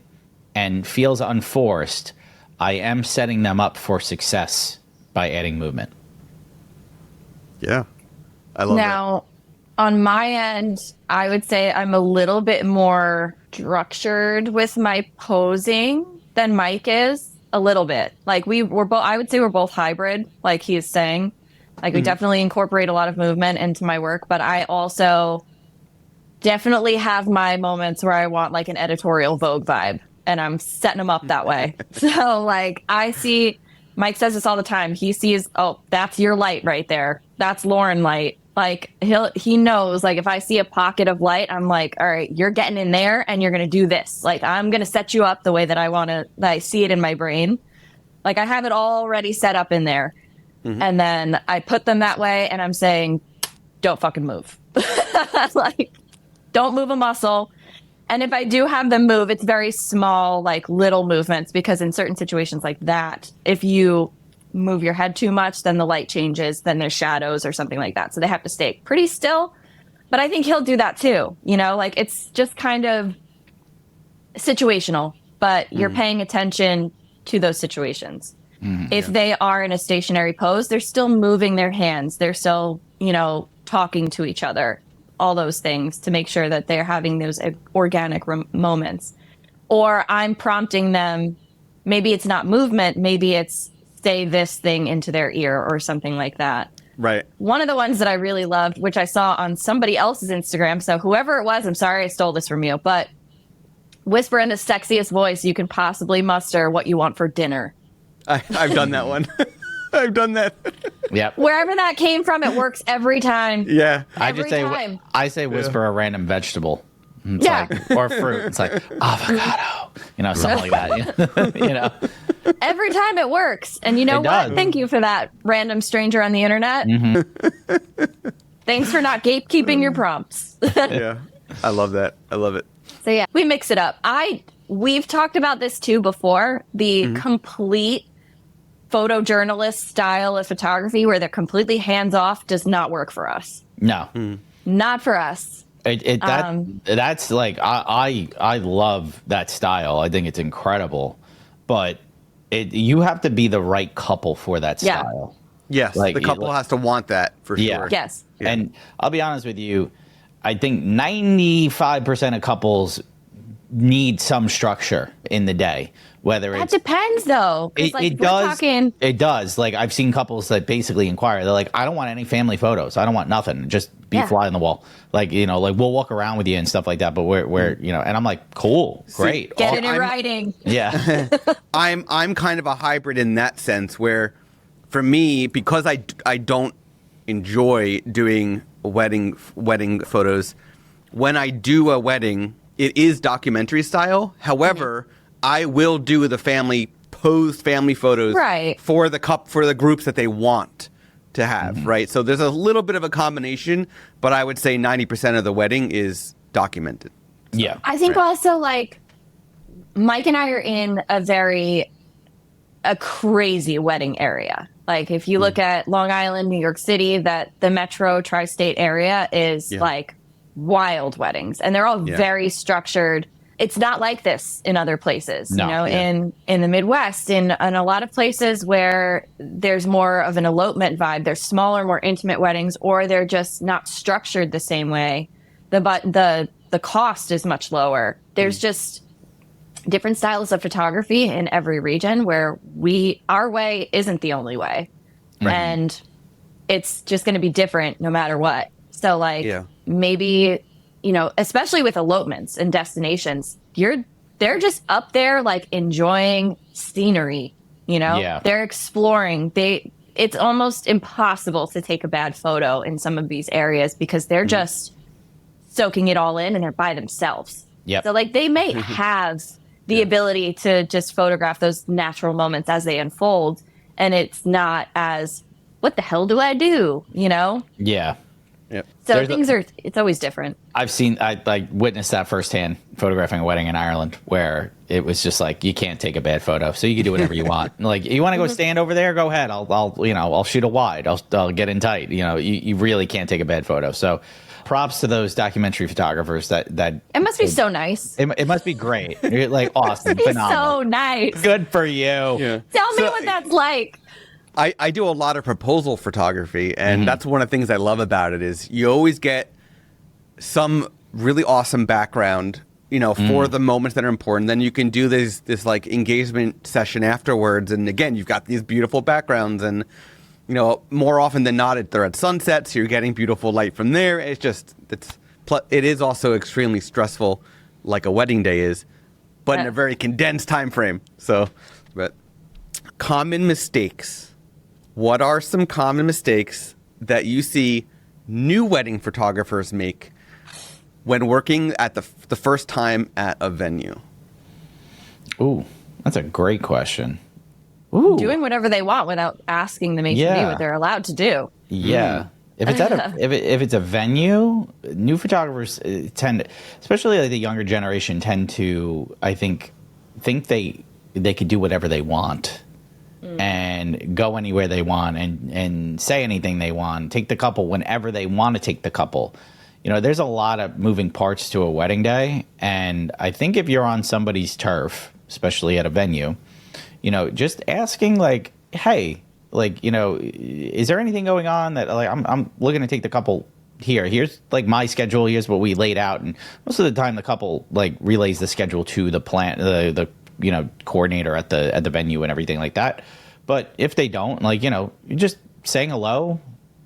and feels unforced, I am setting them up for success by adding movement. Yeah. I love that. Now, on my end, I would say I'm a little bit more structured with my posing than Mike is, a little bit. Like we're both, I would say we're both hybrid, like he is saying. Like we definitely incorporate a lot of movement into my work, but I also definitely have my moments where I want like an editorial Vogue vibe, and I'm setting them up that way. So like I see, Mike says this all the time. He sees, oh, that's your light right there. That's Lauren light. Like he knows, like if I see a pocket of light, I'm like, all right, you're getting in there and you're going to do this. Like I'm going to set you up the way that I see it in my brain. Like I have it already set up in there. And then I put them that way, and I'm saying, don't fucking move. Like, don't move a muscle. And if I do have them move, it's very small, like little movements, because in certain situations like that, if you move your head too much, then the light changes, then there's shadows or something like that. So they have to stay pretty still. But I think he'll do that too. Like it's just kind of situational, but you're paying attention to those situations. If they are in a stationary pose, they're still moving their hands. They're still, talking to each other, all those things to make sure that they're having those organic moments. Or I'm prompting them, maybe it's not movement, maybe it's say this thing into their ear or something like that. Right. One of the ones that I really loved, which I saw on somebody else's Instagram, so whoever it was, I'm sorry I stole this from you, but whisper in the sexiest voice you can possibly muster what you want for dinner. I've done that one. I've done that. Yep. Wherever that came from, it works every time. Yeah. Every time. I say whisper a random vegetable. It's like, or fruit. It's like avocado, something like that. Every time it works. And you know It what? does. Thank you for that, random stranger on the internet. Thanks for not gatekeeping your prompts. Yeah. I love that. I love it. So yeah, we mix it up. We've talked about this too before, the complete photojournalist style of photography where they're completely hands off does not work for us. No. Not for us. That's like I love that style. I think it's incredible, but you have to be the right couple for that style. Yes, Like, the couple has to want that for Yeah. sure. Yes. Yeah. And I'll be honest with you, I think 95% of couples need some structure in the day, whether That it's depends though. 'Cause, like, it if we're does. talking, It does. Like I've seen couples that basically inquire. They're like, I don't want any family photos. I don't want nothing. Just be Yeah. fly on the wall. Like like we'll walk around with you and stuff like that. But we're and I'm like, cool, great. get All- it in writing. Yeah. I'm kind of a hybrid in that sense where for me, because I don't enjoy doing wedding photos, when I do a wedding, it is documentary style. However, I will do the posed family photos Right. for the groups that they want to have, right? So there's a little bit of a combination, but I would say 90% of the wedding is documented. Yeah. I think also like Mike and I are in a crazy wedding area. Like if you look at Long Island, New York City, that the metro tri-state area is like wild weddings, and they're all very structured. It's not like this in other places, in the Midwest, in a lot of places where there's more of an elopement vibe. There's smaller, more intimate weddings, or they're just not structured the same way. The cost is much lower. There's just different styles of photography in every region where our way isn't the only way. Right. And it's just going to be different no matter what. So maybe, especially with elopements and destinations, they're just up there like enjoying scenery, they're exploring. It's almost impossible to take a bad photo in some of these areas because they're just soaking it all in and they're by themselves. Yep. So they may have the ability to just photograph those natural moments as they unfold. And it's not as, what the hell do I do? Yeah. Yep. So it's always different. I witnessed that firsthand photographing a wedding in Ireland where it was just like, you can't take a bad photo. So you can do whatever you want. Like, you want to go stand over there? Go ahead. I'll shoot a wide. I'll get in tight. You really can't take a bad photo. So props to those documentary photographers that it must be so nice. It must be great. You're like, awesome. Phenomenal. So nice. Good for you. Yeah. Tell me what that's like. I do a lot of proposal photography, and that's one of the things I love about it is you always get some really awesome background, for the moments that are important. Then you can do this like engagement session afterwards, and again, you've got these beautiful backgrounds, and more often than not, they're at sunset, so you're getting beautiful light from there. It is also extremely stressful, like a wedding day is, but in a very condensed time frame. So, but common mistakes. What are some common mistakes that you see new wedding photographers make when working at the first time at a venue? Ooh, that's a great question. Ooh. Doing whatever they want without asking the HOD what they're allowed to do. Yeah. If it's if it's a venue, new photographers tend, especially like the younger generation, tend to, I think they could do whatever they want. And go anywhere they want and say anything they want, take the couple whenever they want to take the couple. There's a lot of moving parts to a wedding day. And I think if you're on somebody's turf, especially at a venue, just asking like, hey, is there anything going on that I'm looking to take the couple here? Here's like my schedule. Here's what we laid out. And most of the time the couple relays the schedule to the the coordinator at the venue and everything like that. But if they don't, you're just saying hello,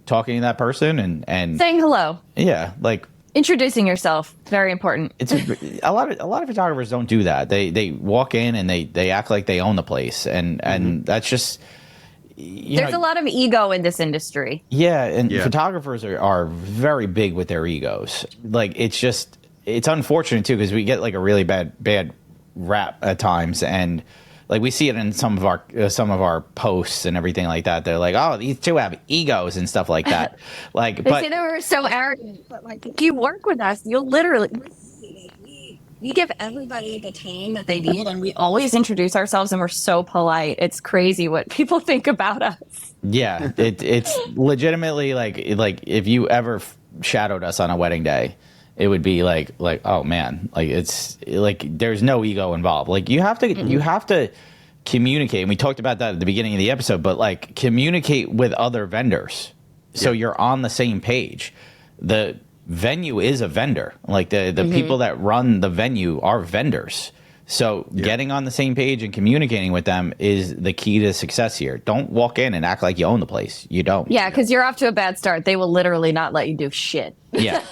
talking to that person and saying hello. Yeah. Introducing yourself. Very important. It's a lot of photographers don't do that. They walk in and they act like they own the place. And that's just, there's a lot of ego in this industry. Yeah. And photographers are very big with their egos. It's unfortunate too, because we get a really bad rap at times, and we see it in some of our posts and everything like that. They're like, oh, these two have egos and stuff like that. They say they were so arrogant, but if you work with us, you'll literally we give everybody the time that they need, and we always introduce ourselves, and we're so polite. It's crazy what people think about us. Yeah, it's legitimately like if you ever shadowed us on a wedding day, it would be like, oh man, it's there's no ego involved. You have to communicate. And we talked about that at the beginning of the episode, but communicate with other vendors. So you're on the same page. The venue is a vendor. The people that run the venue are vendors. So getting on the same page and communicating with them is the key to success here. Don't walk in and act like you own the place. You don't. Yeah, because you're off to a bad start. They will literally not let you do shit. Yeah.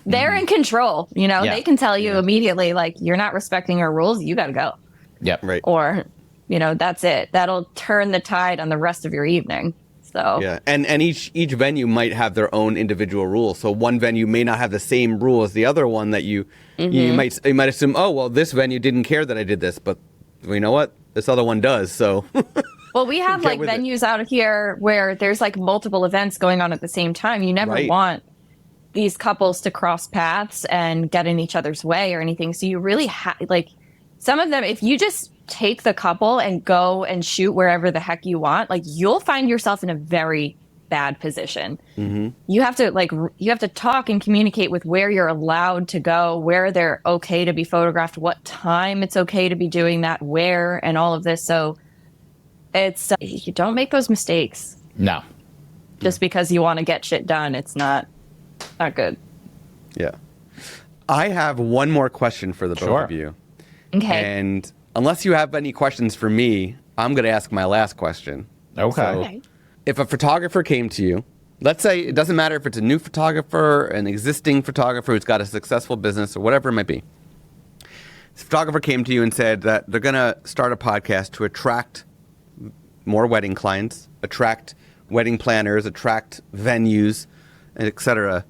They're in control. They can tell you immediately, you're not respecting our rules. You got to go. Yep. Right. Or, that's it. That'll turn the tide on the rest of your evening. So yeah, and each venue might have their own individual rules. So one venue may not have the same rule as the other one that you might assume. Oh well, this venue didn't care that I did this, but you know what? This other one does. So. Well, we have venues out here where there's multiple events going on at the same time. You never want these couples to cross paths and get in each other's way or anything. So you really some of them, if you just take the couple and go and shoot wherever the heck you want, you'll find yourself in a very bad position. You have to talk and communicate with where you're allowed to go, where they're okay to be photographed, what time it's okay to be doing that, where, and all of this. So it's you don't make those mistakes No. just because you want to get shit done. It's not good. Yeah. I have one more question for the both Sure. of you. Okay. And unless you have any questions for me, I'm going to ask my last question. Okay. Okay. If a photographer came to you, let's say it doesn't matter if it's a new photographer, an existing photographer who's got a successful business or whatever it might be. This photographer came to you and said that they're going to start a podcast to attract more wedding clients, attract wedding planners, attract venues, etc.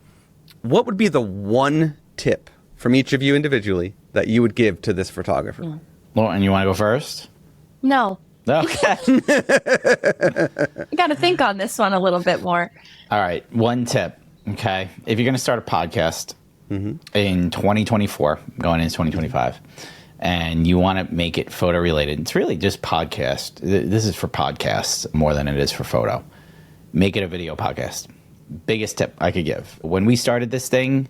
What would be the one tip from each of you individually that you would give to this photographer? Lauren, you want to go first? No. Okay. I got to think on this one a little bit more. All right. One tip. Okay. If you're going to start a podcast in 2024, going into 2025, and you want to make it photo related, it's really just podcast. This is for podcasts more than it is for photo. Make it a video podcast. Biggest tip I could give. When we started this thing,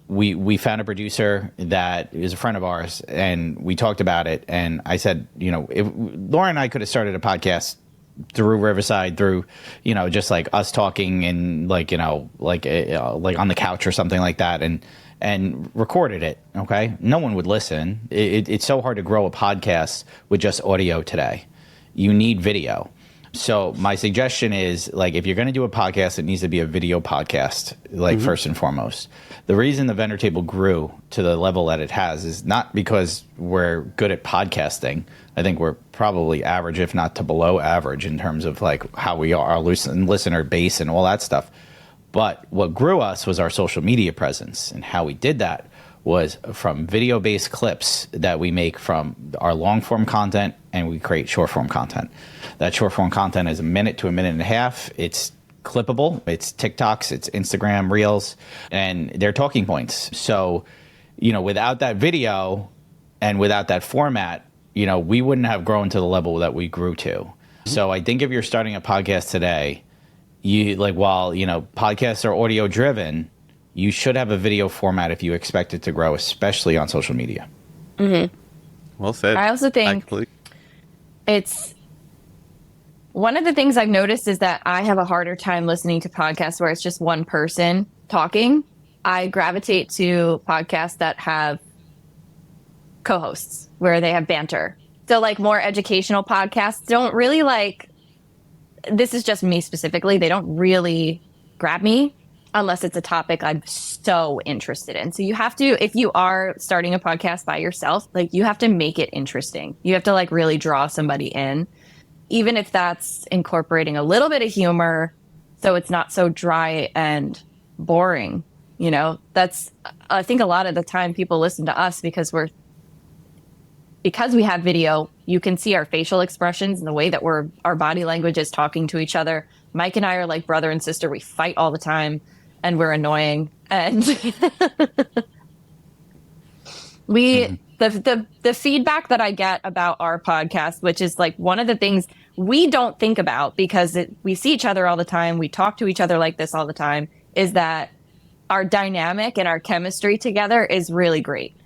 we found a producer that is a friend of ours, and we talked about it. And I said, if Lauren and I could have started a podcast through Riverside, through, just like us talking and like on the couch or something like that, and recorded it. Okay, no one would listen. It's so hard to grow a podcast with just audio today. You need video. So my suggestion is, like, if you're going to do a podcast, it needs to be a video podcast, like first and foremost. The reason the vendor table grew to the level that it has is not because we're good at podcasting. I think we're probably average, if not to below average, in terms of like how we are, our listener base and all that stuff. But what grew us was our social media presence, and how we did that was from video-based clips that we make from our long-form content, and we create short-form content. That short-form content is a minute to a minute and a half. It's clippable. It's TikToks. It's Instagram Reels, and they're talking points. So, without that video and without that format, we wouldn't have grown to the level that we grew to. So I think if you're starting a podcast today, while podcasts are audio-driven, you should have a video format if you expect it to grow, especially on social media. Well said. I also think it's one of the things I've noticed is that I have a harder time listening to podcasts where it's just one person talking. I gravitate to podcasts that have co-hosts, where they have banter. So like more educational podcasts don't really this is just me specifically, they don't really grab me unless it's a topic I'm so interested in. So you have to, if you are starting a podcast by yourself, you have to make it interesting. You have to really draw somebody in, even if that's incorporating a little bit of humor, so it's not so dry and boring. That's, I think a lot of the time people listen to us because we have video, you can see our facial expressions and the way that our body language is talking to each other. Mike and I are like brother and sister. We fight all the time. And we're annoying, and the feedback that I get about our podcast, which is one of the things we don't think about because we see each other all the time, we talk to each other like this all the time, is that our dynamic and our chemistry together is really great.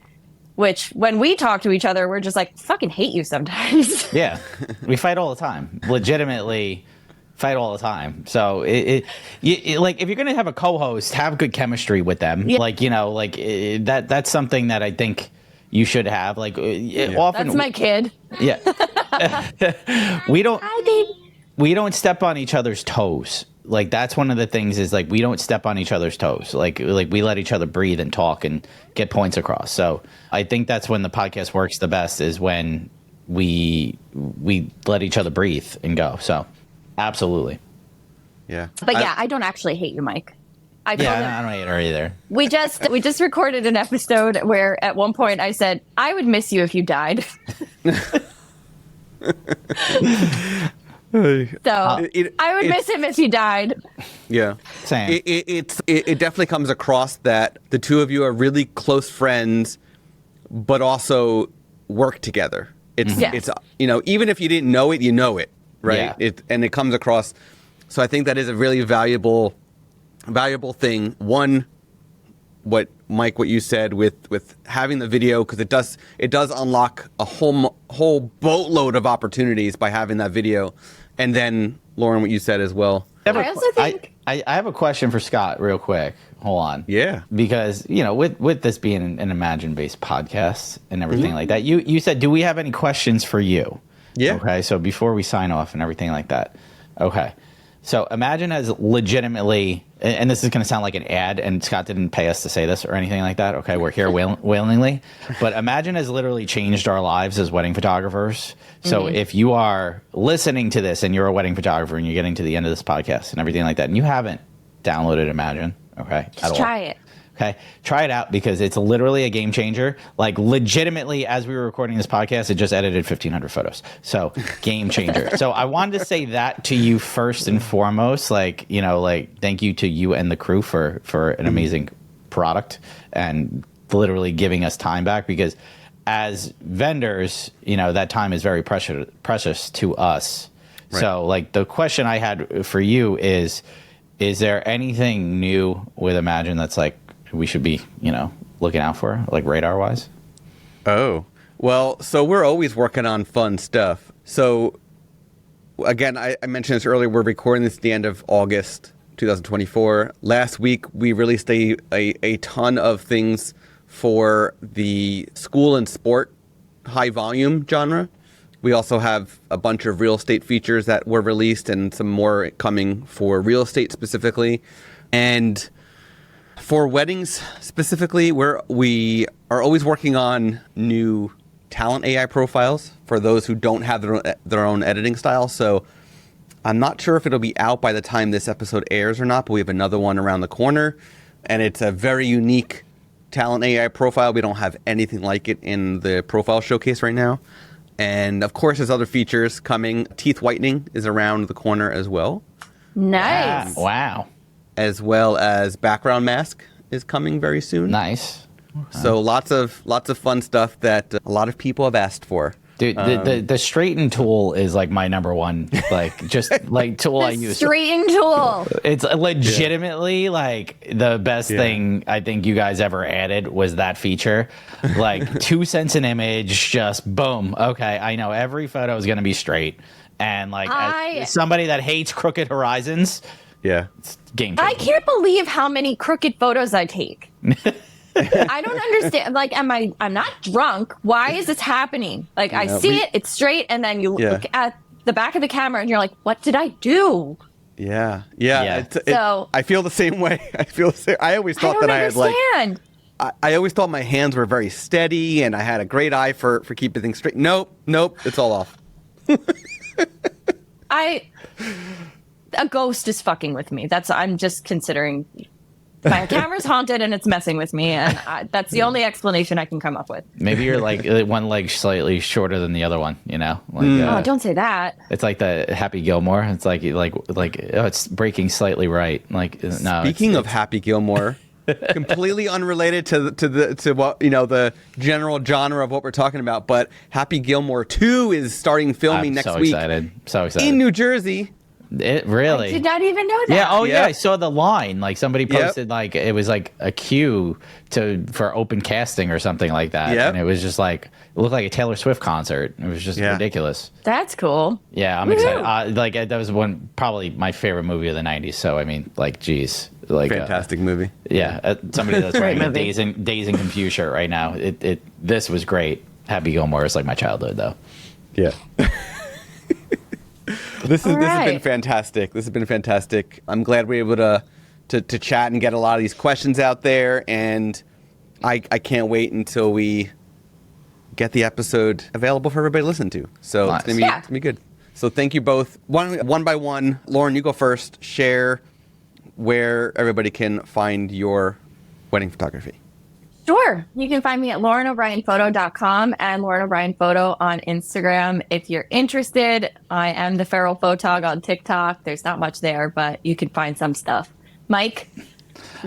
Which when we talk to each other, we're just fucking hate you sometimes. Yeah, we fight all the time, legitimately. Fight all the time. So if you're gonna have a co-host, have good chemistry with them. Yeah. That's something that I think you should have. Often that's my kid. Yeah. we don't step on each other's toes. That's one of the things is we don't step on each other's toes. We let each other breathe and talk and get points across. So I think that's when the podcast works the best, is when we let each other breathe and go. So absolutely. Yeah. But I don't actually hate you, Mike. I don't hate her either. We just recorded an episode where at one point I said, I would miss you if you died. I would miss him if he died. Yeah. Same. It definitely comes across that the two of you are really close friends, but also work together. It's even if you didn't know it, you know it. Right. Yeah. And it comes across So I think that is a really valuable thing. One, what you said with having the video, because it does unlock a whole boatload of opportunities by having that video. And then Lauren, what you said as well. I also think I have a question for Scott real quick. Hold on. Yeah. Because, with this being an Imagine-based podcast and everything like that, you said, do we have any questions for you? Yeah. Okay, so before we sign off and everything like that. Okay. So Imagine has legitimately, and this is going to sound like an ad, and Scott didn't pay us to say this or anything like that. Okay, we're here willingly. But Imagine has literally changed our lives as wedding photographers. So if you are listening to this and you're a wedding photographer and you're getting to the end of this podcast and everything like that, and you haven't downloaded Imagine, okay, just try it. Okay, try it out because it's literally a game changer. Like legitimately, as we were recording this podcast, it just edited 1,500 photos. So game changer. So I wanted to say that to you first and foremost. Like thank you to you and the crew for an amazing product and literally giving us time back, because as vendors, that time is very precious to us. Right. So like the question I had for you is there anything new with Imagine that's like we should be, looking out for, like radar-wise? Oh, well, so we're always working on fun stuff. So, again, I mentioned this earlier. We're recording this at the end of August 2024. Last week, we released a ton of things for the school and sport high-volume genre. We also have a bunch of real estate features that were released and some more coming for real estate specifically. And for weddings specifically, we are always working on new talent AI profiles for those who don't have their own editing style. So I'm not sure if it'll be out by the time this episode airs or not, but we have another one around the corner, and it's a very unique talent AI profile. We don't have anything like it in the profile showcase right now. And of course, there's other features coming. Teeth whitening is around the corner as well. Nice. Wow. As well as background mask is coming very soon. Nice. So lots of fun stuff that a lot of people have asked for. Dude, the straighten tool is like my number one, tool I use. Straighten tool. It's legitimately like the best thing I think you guys ever added was that feature. Like 2 cents an image, just boom. Okay, I know every photo is going to be straight. And like as somebody that hates crooked horizons, it's game changer. I can't believe how many crooked photos I take. I don't understand. Like, I'm not drunk. Why is this happening? Like, I see it's straight, and then you look at the back of the camera, and you're like, what did I do? Yeah. So I feel the same way. I always thought that I had like. I always thought my hands were very steady, and I had a great eye for keeping things straight. Nope, it's all off. A ghost is fucking with me. I'm just considering my camera's haunted and it's messing with me, and that's the only explanation I can come up with. Maybe you're like one leg slightly shorter than the other one, Don't say that. It's like the Happy Gilmore. It's like it's breaking slightly right. Like no. Speaking of Happy Gilmore, completely unrelated to what the general genre of what we're talking about, but Happy Gilmore 2 is starting filming next week. So excited. In New Jersey. It really? I did not even know that. Yeah. Oh, yeah. I saw the line. Like somebody posted, like it was like a queue for open casting or something like that. Yep. And it was just like it looked like a Taylor Swift concert. It was just ridiculous. That's cool. Yeah, I'm excited. That was probably my favorite movie of the '90s. So I mean, like, geez, like fantastic movie. Yeah, somebody that's wearing a Days and Confused shirt right now. This was great. Happy Gilmore is like my childhood, though. Yeah. This has been fantastic. This has been fantastic. I'm glad we're able to chat and get a lot of these questions out there, and I can't wait until we get the episode available for everybody to listen to. So nice. It's gonna be good. So thank you both. One by one. Lauren, you go first. Share where everybody can find your wedding photography. Sure. You can find me at LaurenO'BrienPhoto.com and Lauren O'Brien Photo on Instagram. If you're interested, I am the Feral Photog on TikTok. There's not much there, but you can find some stuff. Mike?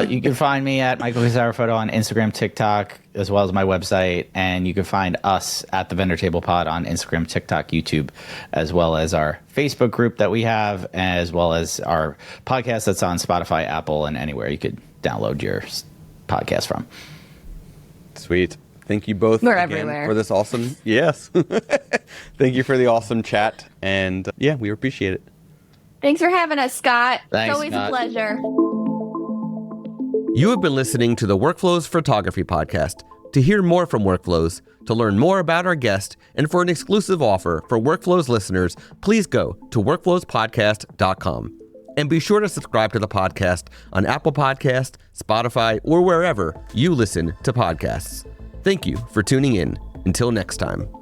You can find me at Michael Cassara Photo on Instagram, TikTok, as well as my website. And you can find us at the Vendor Table Pod on Instagram, TikTok, YouTube, as well as our Facebook group that we have, as well as our podcast that's on Spotify, Apple, and anywhere you could download your podcast from. Sweet. Thank you both We're again everywhere. for this awesome. Yes. Thank you for the awesome chat. And yeah, we appreciate it. Thanks for having us, Scott. Thanks, It's always Scott. a pleasure. You have been listening to the Workflows Photography Podcast. To hear more from Workflows, to learn more about our guest, and for an exclusive offer for Workflows listeners, please go to workflowspodcast.com. And be sure to subscribe to the podcast on Apple Podcasts, Spotify, or wherever you listen to podcasts. Thank you for tuning in. Until next time.